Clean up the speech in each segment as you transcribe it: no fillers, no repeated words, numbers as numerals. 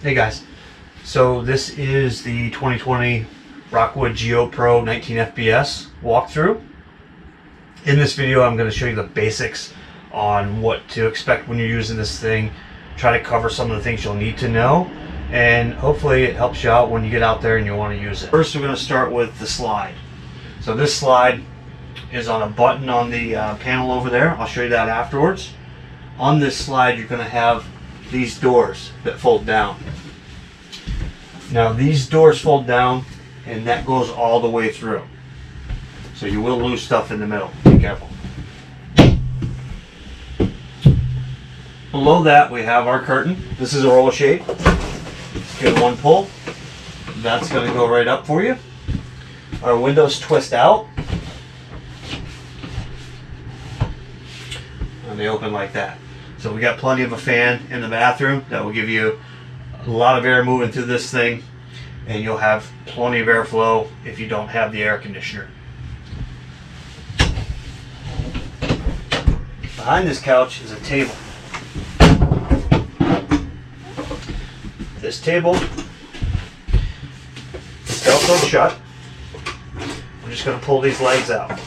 Hey guys, so this is the 2020 Rockwood GeoPro 19FBS walkthrough. In this video I'm going to show you the basics on what to expect when you're using this thing, try to cover some of the things you'll need to know, and hopefully it helps you out when you get out there and you want to use it. First we're going to start with the slide. So this slide is on a button on the panel over there. I'll show you that afterwards. On this slide you're going to have these doors that fold down. Now these doors fold down and that goes all the way through. So you will lose stuff in the middle. Be careful. Below that we have our curtain. This is a roller shade. Get one pull. That's going to go right up for you. Our windows twist out. And they open like that. So we got plenty of a fan in the bathroom that will give you a lot of air moving through this thing, and you'll have plenty of airflow if you don't have the air conditioner. Behind this couch is a table. This table is Velcroed shut. I'm just going to pull these legs out.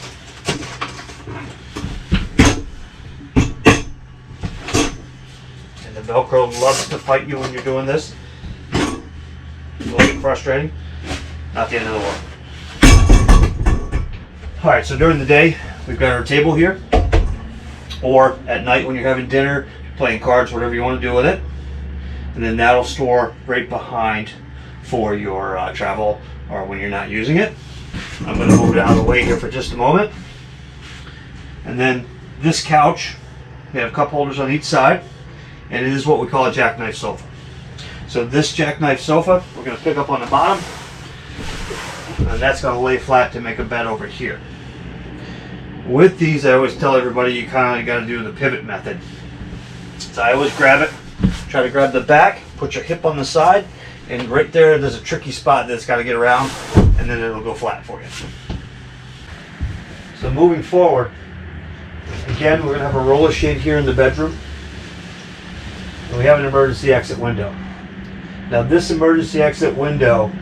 Velcro loves to fight you when you're doing this. It's a little bit frustrating. Not the end of the world. Alright, so during the day, we've got our table here. Or at night when you're having dinner, playing cards, whatever you want to do with it. And then that'll store right behind for your travel or when you're not using it. I'm going to move it out of the way here for just a moment. And then this couch, we have cup holders on each side. And it is what we call a jackknife sofa. So this jackknife sofa, we're going to pick up on the bottom, and that's going to lay flat to make a bed over here. With these, I always tell everybody you kind of got to do the pivot method. So I always grab it, try to grab the back, put your hip on the side, and right there's a tricky spot that's got to get around, and then it'll go flat for you. So moving forward, again, we're going to have a roller shade here in the bedroom. And we have an emergency exit window. Now this emergency exit window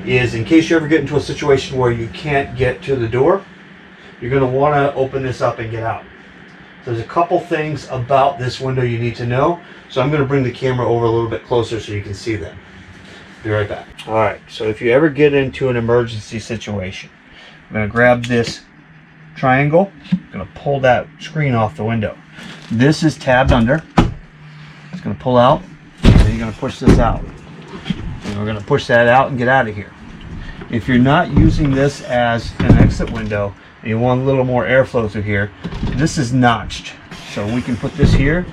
is in case you ever get into a situation where you can't get to the door, you're going to want to open this up and get out. So there's a couple things about this window you need to know. So I'm going to bring the camera over a little bit closer so you can see them. Be right back. Alright, so if you ever get into an emergency situation, I'm going to grab this triangle, I'm going to pull that screen off the window. This is tabbed under. It's going to pull out, and then you're going to push this out. And we're going to push that out and get out of here. If you're not using this as an exit window, and you want a little more airflow through here, this is notched. So we can put this here,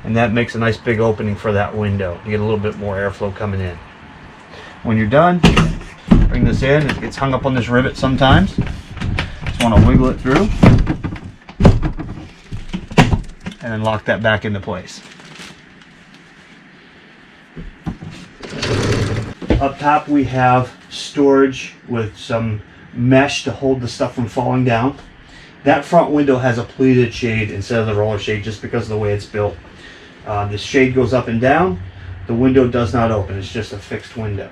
and that makes a nice big opening for that window. You get a little bit more airflow coming in. When you're done, bring this in. It gets hung up on this rivet sometimes. Just want to wiggle it through, and then lock that back into place. Up top we have storage with some mesh to hold the stuff from falling down. That front window has a pleated shade instead of the roller shade just because of the way it's built. This shade goes up and down. The window does not open. It's just a fixed window.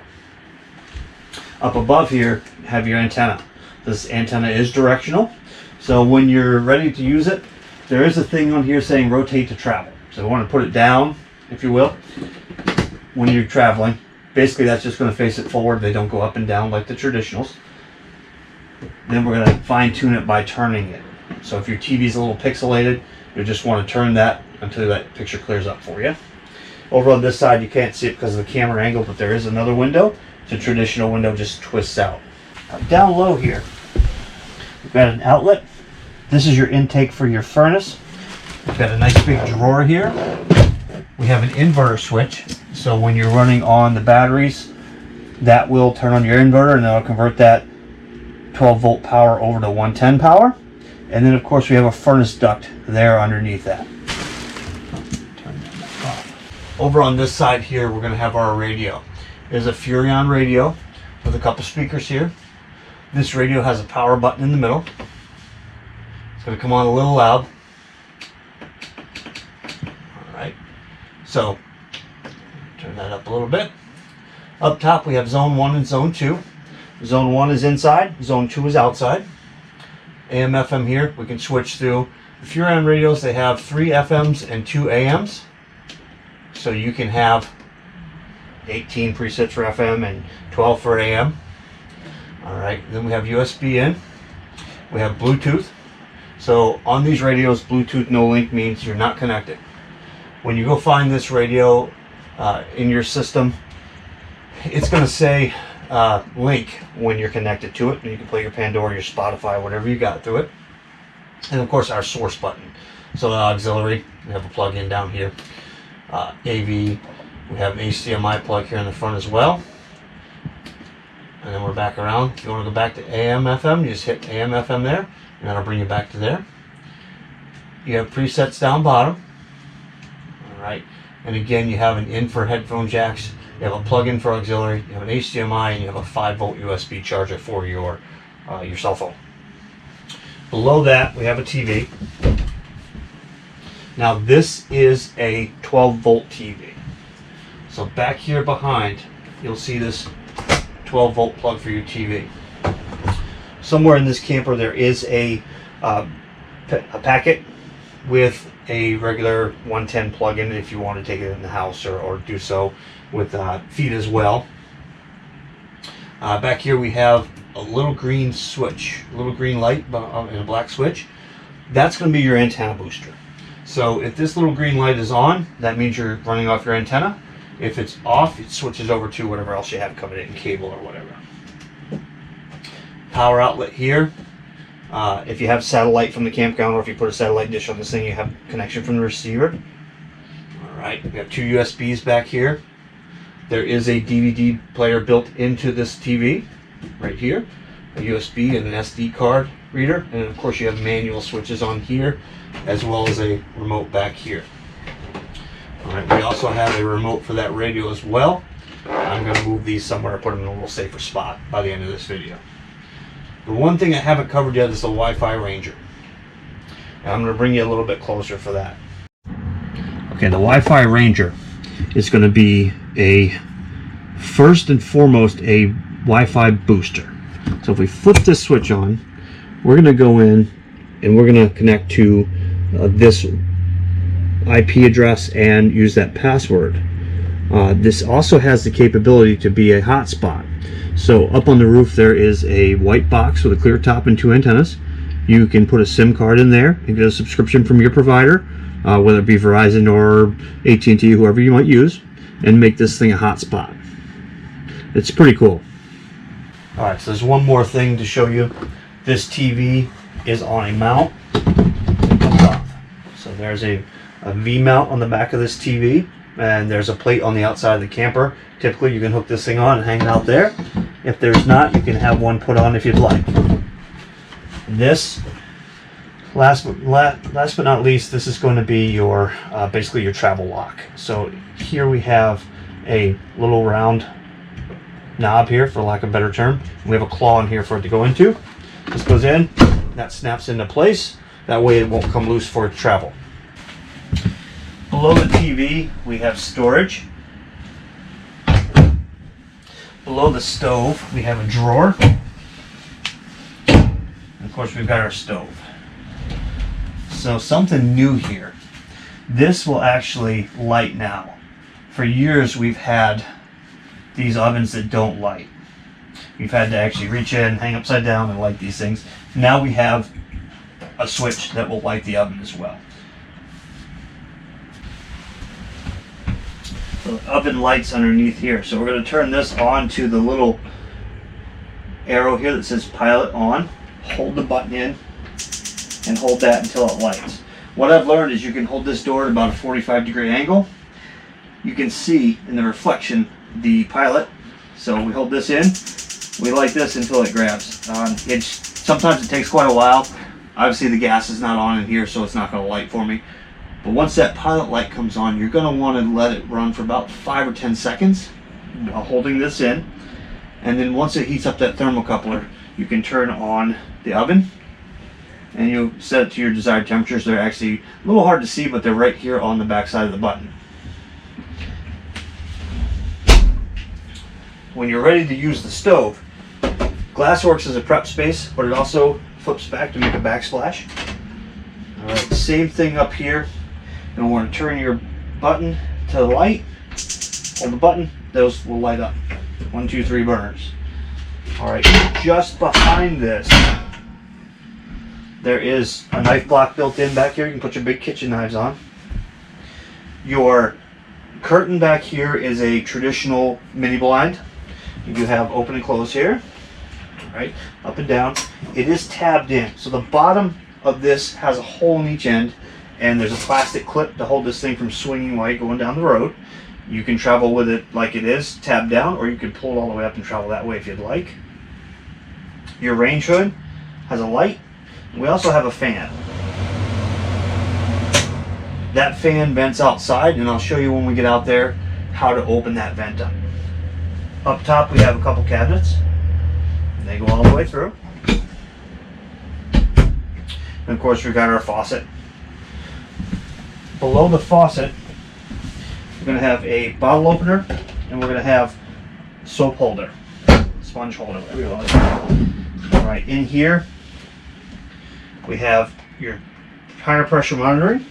Up above here have your antenna. This antenna is directional. So when you're ready to use it, there is a thing on here saying rotate to travel. So we want to put it down, if you will, when you're traveling. Basically that's just going to face it forward. They don't go up and down like the traditionals. Then we're going to fine tune it by turning it. So if your TV is a little pixelated, you just want to turn that until that picture clears up for you. Over on this side you can't see it because of the camera angle, but there is another window. It's a traditional window, just twists out. Down low here we've got an outlet. This is your intake for your furnace. We've got a nice big drawer here. We have an inverter switch, so when you're running on the batteries, that will turn on your inverter and that'll convert that 12 volt power over to 110 power. And then of course we have a furnace duct there underneath that. Turn that back off. Over on this side here we're going to have our radio. There's a Furrion radio with a couple speakers here. This radio has a power button in the middle. It's going to come on a little loud. Alright, so turn Turn that up a little bit. Up top we have zone 1 and zone 2. Zone 1 is inside, zone 2 is outside. AM, FM here, we can switch through. The Furon radios, they have 3 FMs and 2 AMs. So you can have 18 presets for FM and 12 for AM. Alright, then we have USB in. We have Bluetooth. So on these radios, Bluetooth no link means you're not connected. When you go find this radio in your system, it's going to say link when you're connected to it. And you can play your Pandora, your Spotify, whatever you got through it. And of course our source button. So the auxiliary, we have a plug-in down here. AV, we have an HDMI plug here in the front as well. And then we're back around. If you want to go back to AM, FM, you just hit AM, FM there, and that'll bring you back to there. You have presets down bottom. Alright, and again you have an in for headphone jacks, you have a plug-in for auxiliary, you have an HDMI, and you have a 5-volt USB charger for your cell phone. Below that we have a TV. Now this is a 12-volt TV. So back here behind you'll see this 12-volt plug for your TV. Somewhere in this camper there is a packet with a regular 110 plug-in if you want to take it in the house or do so with feet as well. Back here we have a little green switch, a little green light and a black switch. That's going to be your antenna booster. So if this little green light is on, that means you're running off your antenna. If it's off, it switches over to whatever else you have coming in, cable or whatever. Power outlet here. If you have satellite from the campground, or if you put a satellite dish on this thing, you have connection from the receiver. Alright, we have 2 USBs back here. There is a DVD player built into this TV, right here. A USB and an SD card reader. And of course you have manual switches on here, as well as a remote back here. Alright, we also have a remote for that radio as well. I'm going to move these somewhere and put them in a little safer spot by the end of this video. The one thing I haven't covered yet is the Wi-Fi Ranger. And I'm going to bring you a little bit closer for that. Okay, the Wi-Fi Ranger is going to be first and foremost a Wi-Fi booster. So if we flip this switch on, we're going to go in and we're going to connect to this IP address and use that password. This also has the capability to be a hotspot. So up on the roof there is a white box with a clear top and 2 antennas. You can put a SIM card in there and get a subscription from your provider, whether it be Verizon or AT&T, whoever you might use, and make this thing a hotspot. It's pretty cool. Alright, so there's one more thing to show you. This TV is on a mount. It comes off. So there's a V-mount on the back of this TV, and there's a plate on the outside of the camper. Typically you can hook this thing on and hang it out there. If there's not, you can have one put on if you'd like. This, last but not least, this is going to be your basically your travel lock. So here we have a little round knob here, for lack of a better term. We have a claw in here for it to go into. This goes in, that snaps into place. That way it won't come loose for travel. Below the TV, we have storage. Below the stove, we have a drawer. And of course, we've got our stove. So something new here. This will actually light now. For years, we've had these ovens that don't light. We've had to actually reach in, hang upside down, and light these things. Now we have a switch that will light the oven as well. The oven lights underneath here. So we're going to turn this on to the little arrow here that says pilot on. Hold the button in and hold that until it lights. What I've learned is you can hold this door at about a 45-degree angle. You can see in the reflection the pilot. So we hold this in, we light this until it grabs. Sometimes it takes quite a while. Obviously the gas is not on in here, so it's not going to light for me. But once that pilot light comes on, you're going to want to let it run for about 5 or 10 seconds, holding this in. And then once it heats up that thermocoupler, you can turn on the oven. And you set it to your desired temperatures. They're actually a little hard to see, but they're right here on the back side of the button. when you're ready to use the stove, glass works as a prep space, but it also flips back to make a backsplash. All right, same thing up here. You'll want to turn your button to the light, hold the button, those will light up. 1, 2, 3 burners. All right, just behind this, there is a knife block built in back here. You can put your big kitchen knives on. Your curtain back here is a traditional mini blind. You do have open and close here, right, up and down. It is tabbed in, so the bottom of this has a hole in each end, and there's a plastic clip to hold this thing from swinging while you're going down the road. You can travel with it like it is, tabbed down, or you can pull it all the way up and travel that way if you'd like. Your range hood has a light. We also have a fan. That fan vents outside, and I'll show you when we get out there how to open that vent up. Up top we have a couple cabinets, and they go all the way through. And of course we've got our faucet. Below the faucet we're going to have a bottle opener, and we're going to have soap holder, sponge holder. Alright, in here we have your tire pressure monitoring.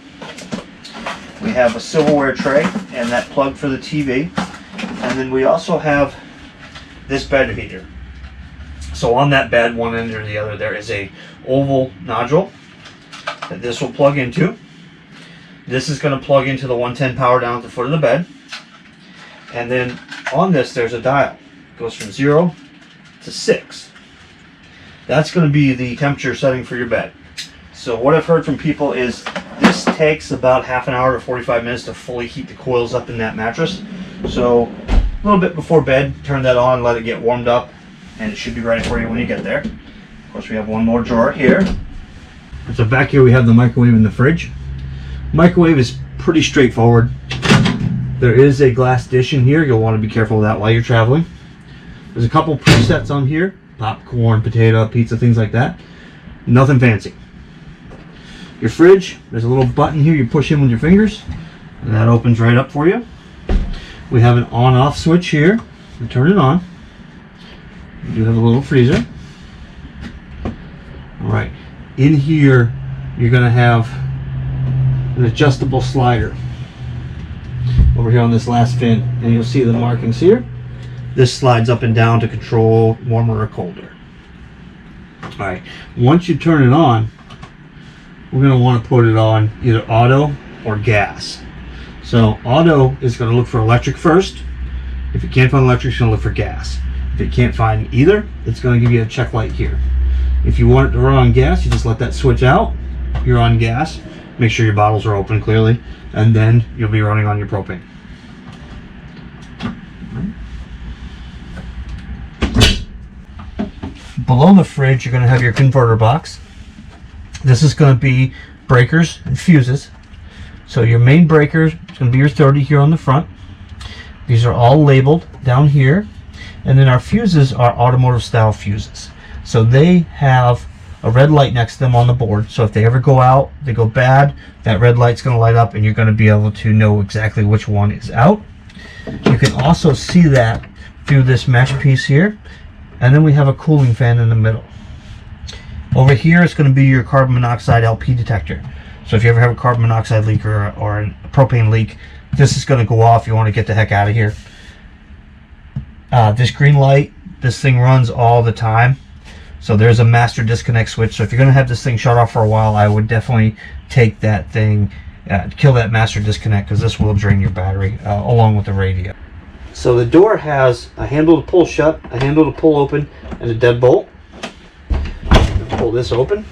We have a silverware tray and that plug for the TV. And then we also have this bed heater. So on that bed, one end or the other, there is a oval nodule that this will plug into. This is going to plug into the 110 power down at the foot of the bed. And then on this, there's a dial. It goes from 0 to 6. That's going to be the temperature setting for your bed. So what I've heard from people is this takes about half an hour to 45 minutes to fully heat the coils up in that mattress. So a little bit before bed, turn that on, let it get warmed up, and it should be ready for you when you get there. Of course, we have one more drawer here. So back here we have the microwave and the fridge. Microwave is pretty straightforward. There is a glass dish in here. You'll want to be careful of that while you're traveling. There's a couple presets on here. Popcorn, potato, pizza, things like that. Nothing fancy. Your fridge, there's a little button here you push in with your fingers, and that opens right up for you. We have an on-off switch here to turn it on. You do have a little freezer. Alright, in here you're going to have an adjustable slider over here on this last fin, and you'll see the markings here. This slides up and down to control warmer or colder. Alright, once you turn it on, we're going to want to put it on either auto or gas. So auto is going to look for electric first. If it can't find electric, it's going to look for gas. If it can't find either, it's going to give you a check light here. If you want it to run on gas, you just let that switch out. You're on gas. Make sure your bottles are open clearly, and then you'll be running on your propane. Below the fridge, you're going to have your converter box. This is going to be breakers and fuses. So your main breaker is going to be your 30 here on the front. These are all labeled down here. And then our fuses are automotive style fuses. So they have a red light next to them on the board. So if they ever go out, they go bad, that red light's going to light up and you're going to be able to know exactly which one is out. You can also see that through this mesh piece here. And then we have a cooling fan in the middle. Over here is going to be your carbon monoxide LP detector. So if you ever have a carbon monoxide leak or a propane leak, this is going to go off. You want to get the heck out of here. This green light, this thing runs all the time. So there's a master disconnect switch. So if you're going to have this thing shut off for a while, I would definitely take that thing, kill that master disconnect, because this will drain your battery along with the radio. So the door has a handle to pull shut, a handle to pull open, and a deadbolt. Pull this open.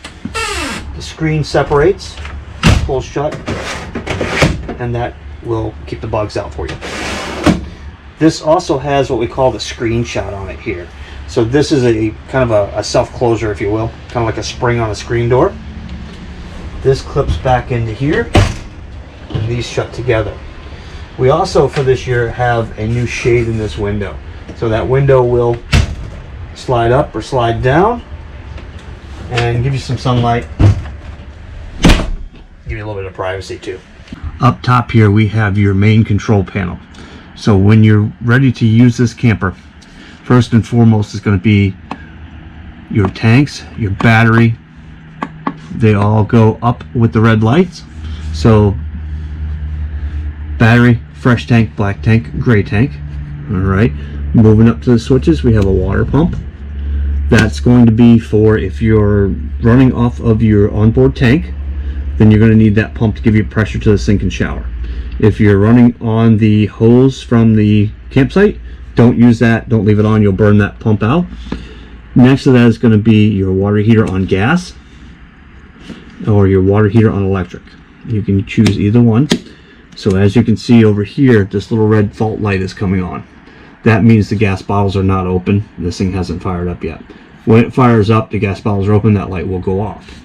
The screen separates, pulls shut, and that will keep the bugs out for you. This also has what we call the screenshot on it here. So this is a kind of a self-closer, if you will, kind of like a spring on a screen door. This clips back into here, and these shut together. We also, for this year, have a new shade in this window. So that window will slide up or slide down and give you some sunlight. Give you a little bit of privacy too. Up top here we have your main control panel. So when you're ready to use this camper, First and foremost is going to be your tanks, your battery. They all go up with the red lights. So battery, fresh tank, black tank, gray tank. All right, moving up to the switches, we have a water pump. That's going to be for if you're running off of your onboard tank, then you're going to need that pump to give you pressure to the sink and shower. If you're running on the hose from the campsite, don't use that, don't leave it on, you'll burn that pump out. Next to that is going to be your water heater on gas or your water heater on electric. You can choose either one. So as you can see over here, this little red fault light is coming on. That means the gas bottles are not open. This thing hasn't fired up yet. When it fires up, the gas bottles are open, that light will go off.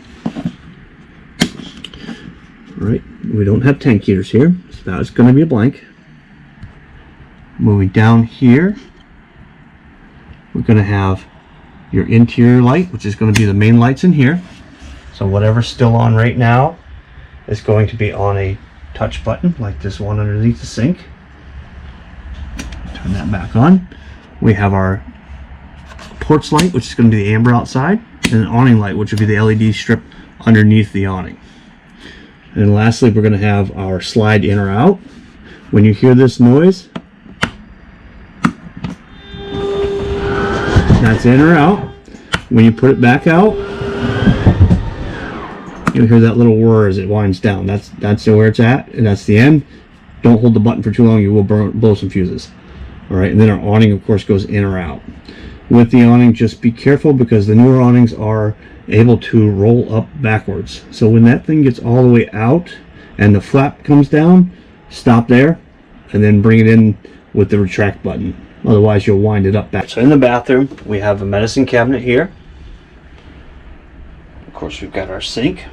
All right, we don't have tank heaters here, so that is going to be a blank. Moving down here, we're going to have your interior light, which is going to be the main lights in here. So whatever's still on right now is going to be on a touch button like this one underneath the sink. Turn that back on. We have our porch light, which is going to be the amber outside, and an awning light, which will be the LED strip underneath the awning. And lastly, we're going to have our slide in or out. When you hear this noise, that's in or out. When you put it back out, you'll hear that little whir as it winds down. That's where it's at, and that's the end. Don't hold the button for too long, you will blow some fuses. All right, and then our awning, of course, goes in or out. With the awning, just be careful because the newer awnings are able to roll up backwards. So when that thing gets all the way out and the flap comes down, stop there and then bring it in with the retract button. Otherwise, you'll wind it up back. So in the bathroom, we have a medicine cabinet here. Of course, we've got our sink.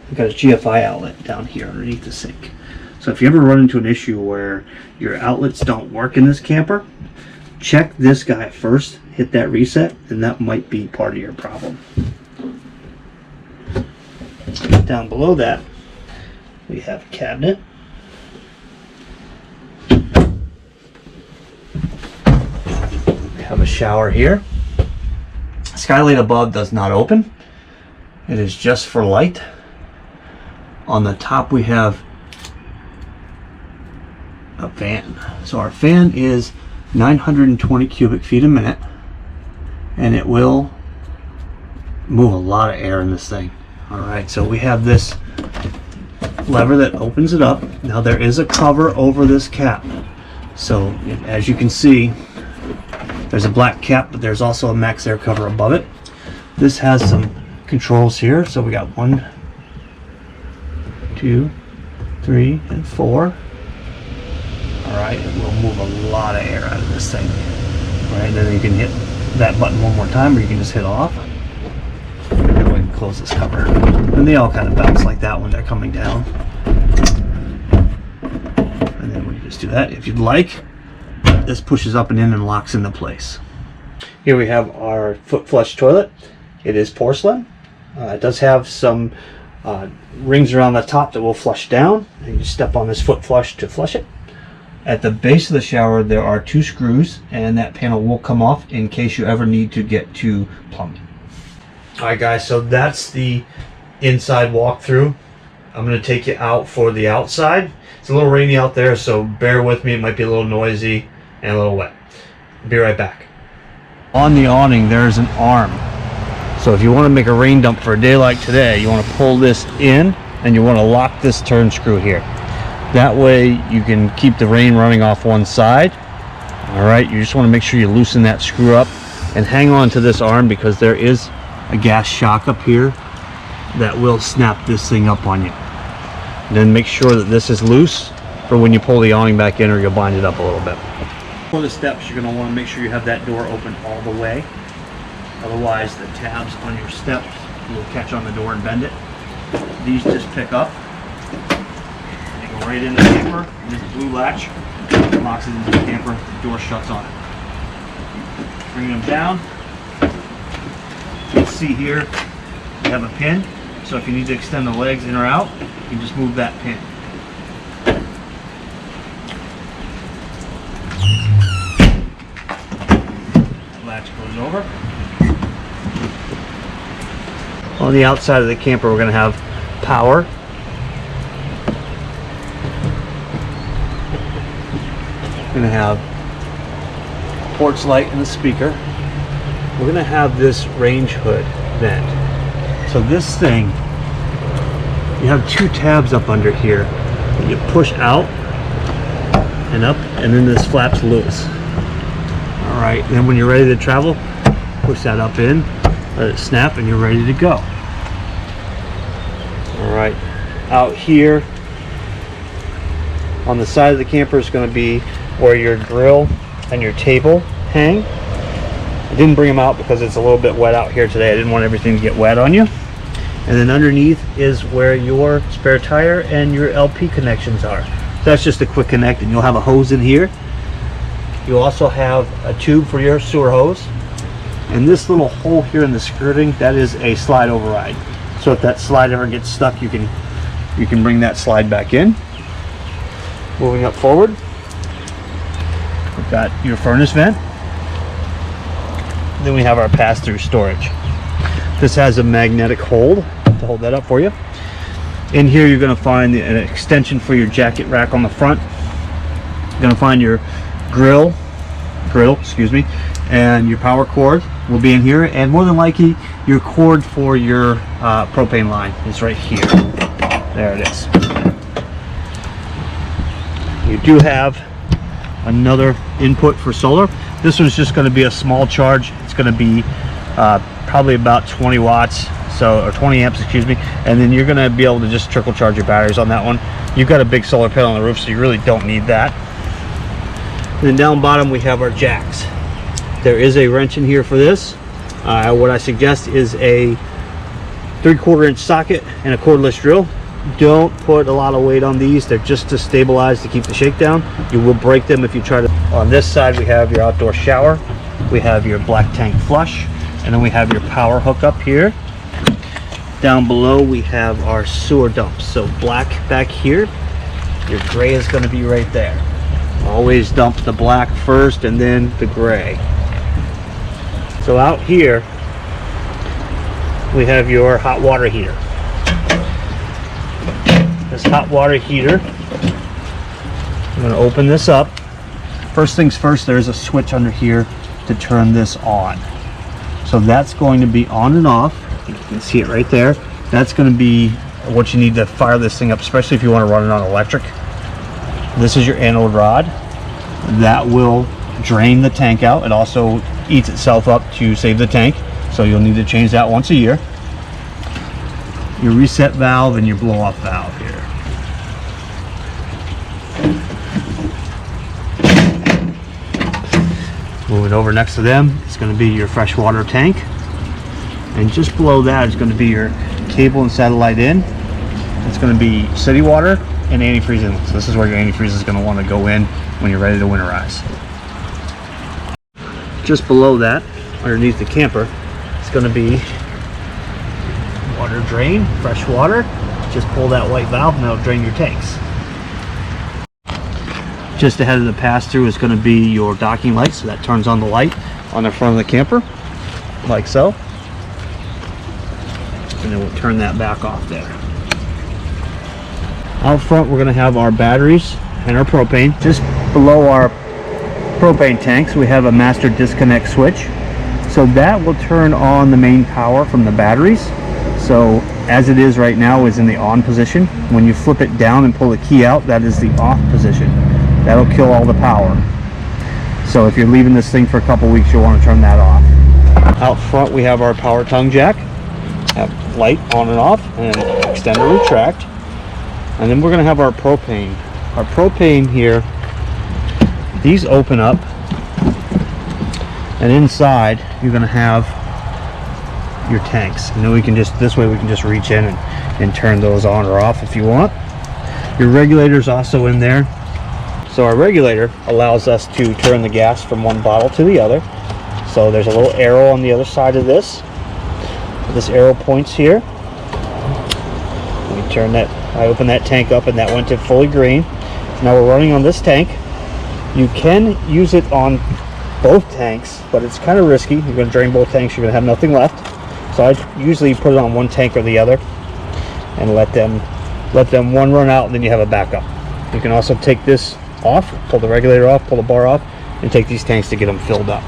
We've got a GFI outlet down here underneath the sink. So if you ever run into an issue where your outlets don't work in this camper, check this guy first, hit that reset, and that might be part of your problem. Down below that, we have a cabinet. We have a shower here. Skylight above does not open. It is just for light. On the top we have a fan. So our fan is 920 cubic feet a minute, and it will move a lot of air in this thing. Alright, so we have this lever that opens it up. Now there is a cover over this cap. So as you can see, there's a black cap, but there's also a max air cover above it. This has some controls here. So we got 1, 2, 3, and 4. Alright, it will move a lot of air out of this thing. Alright, then you can hit that button one more time, or you can just hit off. And we can close this cover. And they all kind of bounce like that when they're coming down. And then we can just do that. If you'd like, this pushes up and in and locks into place. Here we have our foot flush toilet. It is porcelain. It does have some rings around the top that will flush down. And you step on this foot flush to flush it. At the base of the shower, there are 2 screws, and that panel will come off in case you ever need to get to plumbing. Alright guys, so that's the inside walkthrough. I'm going to take you out for the outside. It's a little rainy out there, so bear with me. It might be a little noisy and a little wet. Be right back. On the awning, there's an arm. So if you want to make a rain dump for a day like today, you want to pull this in, and you want to lock this turn screw here. That way you can keep the rain running off one side. Alright, you just want to make sure you loosen that screw up and hang on to this arm, because there is a gas shock up here that will snap this thing up on you. And then make sure that this is loose for when you pull the awning back in, or you'll bind it up a little bit. For the steps, you're going to want to make sure you have that door open all the way. Otherwise the tabs on your steps will catch on the door and bend it. These just pick up. Right in the camper, and this blue latch locks it into the camper, the door shuts on it. Bring them down. You can see here we have a pin, so if you need to extend the legs in or out, you can just move that pin. latch goes over. On the outside of the camper, we're going to have power. We're going to have porch light and the speaker. We're going to have this range hood vent. So this thing, you have two tabs up under here that you push out and up, and then this flaps loose. All right, then when you're ready to travel, push that up in, let it snap, and you're ready to go. All right, out here on the side of the camper is going to be where your grill and your table hang. I didn't bring them out because it's a little bit wet out here today. I didn't want everything to get wet on you. And then underneath is where your spare tire and your LP connections are. So that's just a quick connect, and you'll have a hose in here. You also have a tube for your sewer hose. And this little hole here in the skirting, that is a slide override. So if that slide ever gets stuck, you can bring that slide back in. Moving up forward, we've got your furnace vent. Then we have our pass-through storage. This has a magnetic hold to hold that up for you. In here you're going to find an extension for your jacket rack on the front. You're going to find your grill, and your power cord will be in here, and more than likely your cord for your propane line is right here. There it is. You do have another input for solar. This one's just going to be a small charge. It's going to be probably about 20 watts, or 20 amps, excuse me, and then you're going to be able to just trickle charge your batteries on that one. You've got a big solar panel on the roof, so you really don't need that. And then down bottom we have our jacks. There is a wrench in here for this. What I suggest is a 3/4 inch socket and a cordless drill. Don't put a lot of weight on these. They're just to stabilize, to keep the shakedown. You will break them if you try to. On this side we have your outdoor shower, we have your black tank flush, and then we have your power hookup here. Down below we have our sewer dumps. So black back here, your gray is going to be right there. Always dump the black first and then the gray. So out here we have your hot water heater. This hot water heater, I'm going to open this up. First things first, there's a switch under here to turn this on. So that's going to be on and off. You can see it right there. That's going to be what you need to fire this thing up, especially if you want to run it on electric. This is your anode rod. That will drain the tank out. It also eats itself up to save the tank, so you'll need to change that once a year. Your reset valve and your blow off valve here. Moving over next to them, it's going to be your freshwater tank, and just below that is going to be your cable and satellite in. It's going to be city water and antifreeze inlet. So this is where your antifreeze is going to want to go in when you're ready to winterize. Just below that, underneath the camper, it's going to be water drain, fresh water. Just pull that white valve and that'll drain your tanks. Just ahead of the pass-through is going to be your docking light, so that turns on the light on the front of the camper, like so. And then we'll turn that back off there. Out front we're going to have our batteries and our propane. Just below our propane tanks we have a master disconnect switch. So that will turn on the main power from the batteries. So as it is right now is in the on position. When you flip it down and pull the key out, that is the off position. That'll kill all the power. So if you're leaving this thing for a couple weeks, you'll want to turn that off. Out front we have our power tongue jack. Have light on and off, and extend or retract. And then we're going to have our propane. Our propane here, these open up, and inside you're going to have your tanks. And then we can just, this way we can just reach in and turn those on or off if you want. Your regulator's also in there. So our regulator allows us to turn the gas from one bottle to the other. So there's a little arrow on the other side of this. This arrow points here. We turn that, I open that tank up and that went to fully green. Now we're running on this tank. You can use it on both tanks, but it's kind of risky. You're going to drain both tanks, you're going to have nothing left. So I usually put it on one tank or the other and let them one run out, and then you have a backup. You can also take this off, pull the regulator off, pull the bar off, and take these tanks to get them filled up.